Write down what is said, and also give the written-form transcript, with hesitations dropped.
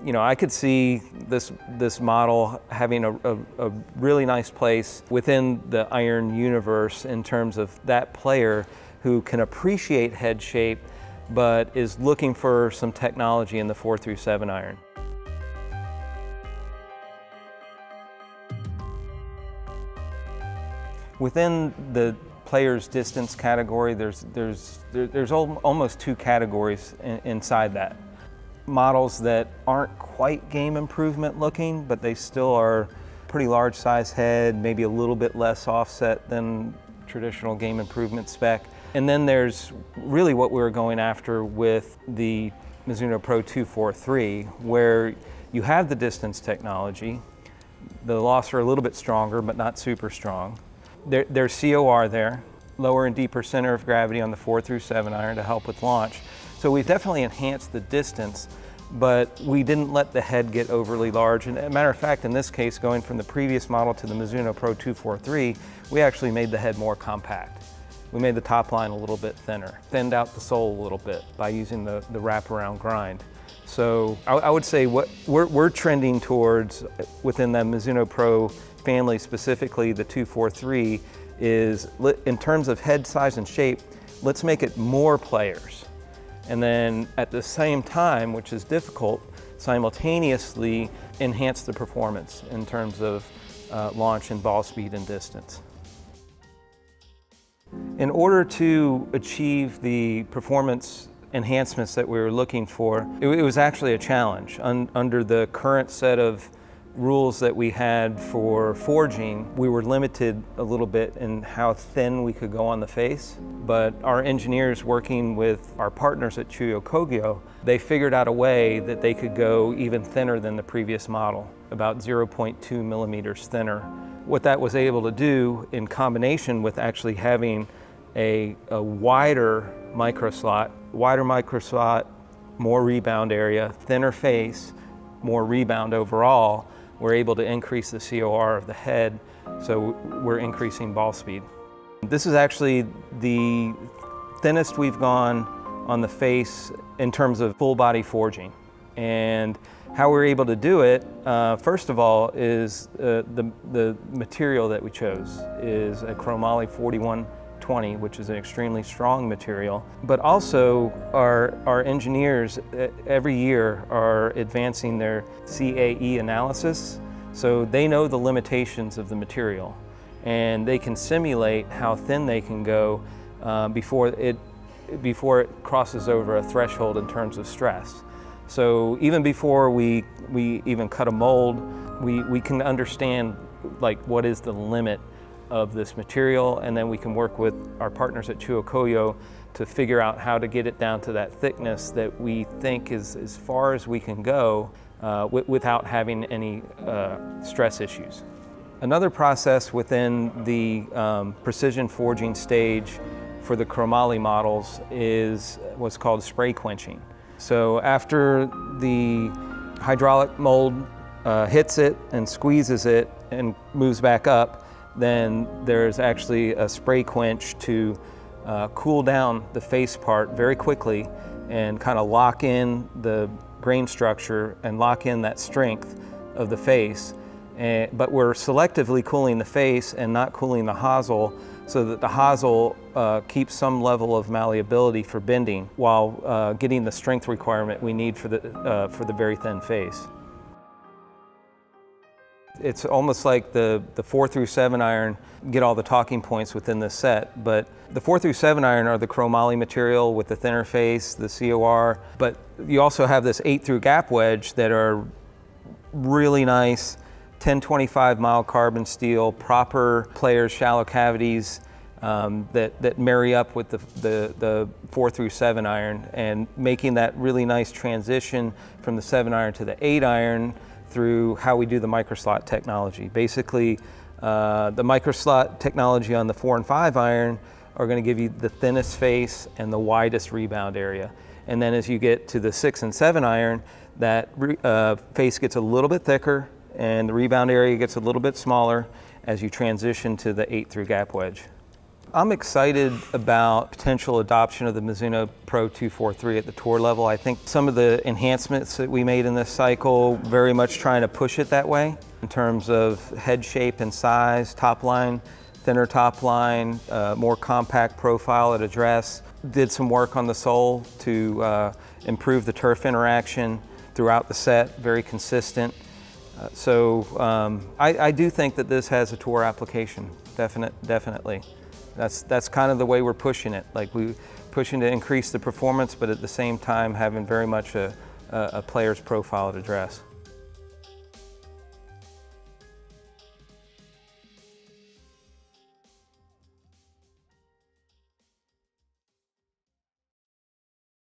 You know, I could see this model having a really nice place within the iron universe in terms of that player who can appreciate head shape but is looking for some technology in the 4-7 iron. Within the player's distance category, there's almost two categories inside that. Models that aren't quite game improvement looking, but they still are pretty large size head, maybe a little bit less offset than traditional game improvement spec. And then there's really what we were going after with the Mizuno Pro 243, where you have the distance technology. The lofts are a little bit stronger, but not super strong. There's COR there, lower and deeper center of gravity on the 4-7 iron to help with launch. So we've definitely enhanced the distance, but we didn't let the head get overly large. And as a matter of fact, in this case, going from the previous model to the Mizuno Pro 243, we actually made the head more compact. We made the top line a little bit thinner, thinned out the sole a little bit by using the wraparound grind. So I would say what we're trending towards within the Mizuno Pro family, specifically the 243, is in terms of head size and shape, let's make it more players. And then at the same time, which is difficult, simultaneously enhance the performance in terms of launch and ball speed and distance. In order to achieve the performance enhancements that we were looking for, it was actually a challenge. Under the current set of rules that we had for forging, we were limited a little bit in how thin we could go on the face. But our engineers, working with our partners at Chuyo Kogyo, they figured out a way that they could go even thinner than the previous model, about 0.2 millimeters thinner. What that was able to do, in combination with actually having a wider micro slot, more rebound area, thinner face, more rebound overall, we're able to increase the COR of the head, so we're increasing ball speed. This is actually the thinnest we've gone on the face in terms of full body forging. And how we're able to do it, first of all, is the material that we chose is a chromoly 4120, which is an extremely strong material. But also our engineers every year are advancing their CAE analysis, so they know the limitations of the material and they can simulate how thin they can go before it crosses over a threshold in terms of stress. So even before we even cut a mold, we can understand like what is the limit of this material, and then we can work with our partners at Chuyo Kogyo to figure out how to get it down to that thickness that we think is as far as we can go without having any stress issues. Another process within the precision forging stage for the chromoly models is what's called spray quenching. So after the hydraulic mold hits it and squeezes it and moves back up, then there's actually a spray quench to cool down the face part very quickly and kind of lock in the grain structure and lock in that strength of the face. But we're selectively cooling the face and not cooling the hosel, so that the hosel keeps some level of malleability for bending while getting the strength requirement we need for the very thin face. It's almost like the 4-7 iron get all the talking points within this set, but the 4-7 iron are the chromoly material with the thinner face, the COR, but you also have this 8-through gap wedge that are really nice 1025 mild carbon steel, proper players shallow cavities that marry up with the 4-7 iron, and making that really nice transition from the 7 iron to the 8 iron through how we do the microslot technology. Basically, the microslot technology on the 4 and 5 iron are going to give you the thinnest face and the widest rebound area. And then as you get to the 6 and 7 iron, that face gets a little bit thicker and the rebound area gets a little bit smaller as you transition to the 8-through gap wedge. I'm excited about potential adoption of the Mizuno Pro 243 at the tour level. I think some of the enhancements that we made in this cycle, very much trying to push it that way in terms of head shape and size, top line, thinner top line, more compact profile at address. Did some work on the sole to improve the turf interaction throughout the set, very consistent. I do think that this has a tour application, definitely. That's kind of the way we're pushing it. Like we're pushing to increase the performance, but at the same time having very much a player's profile at address.